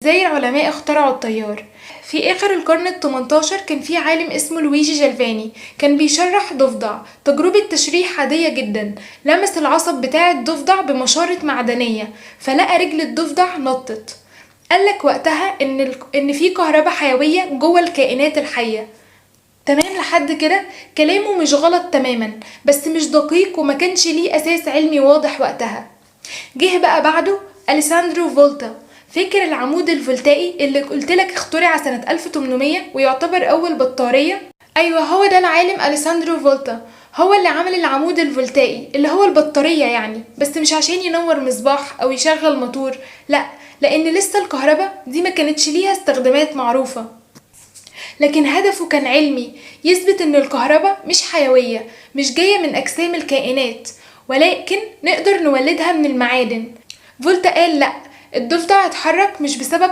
ازاي العلماء اخترعوا التيار. في اخر القرن ال18 كان في عالم اسمه لويجي جالفاني، كان بيشرح ضفدع. تجربة تشريح عادية جدا، لمس العصب بتاع الضفدع بمشارة معدنية فلقى رجل الضفدع نطت. قالك وقتها ان في كهرباء حيوية جوه الكائنات الحية. تمام لحد كده كلامه مش غلط تماما، بس مش دقيق وما كانش ليه اساس علمي واضح وقتها. جه بقى بعده أليساندرو فولتا، فاكر العمود الفولتائي اللي قلتلك اخترع سنة 1800 ويعتبر أول بطارية؟ أيوة، هو ده العالم أليساندرو فولتا، هو اللي عمل العمود الفولتائي اللي هو البطارية يعني، بس مش عشان ينور مصباح أو يشغل موتور، لأ، لأن لسه الكهرباء دي ما كانتش ليها استخدامات معروفة. لكن هدفه كان علمي، يثبت ان الكهرباء مش حيوية، مش جاية من اجسام الكائنات، ولكن نقدر نولدها من المعادن. فولتا قال لأ، الضفدع اتحرك مش بسبب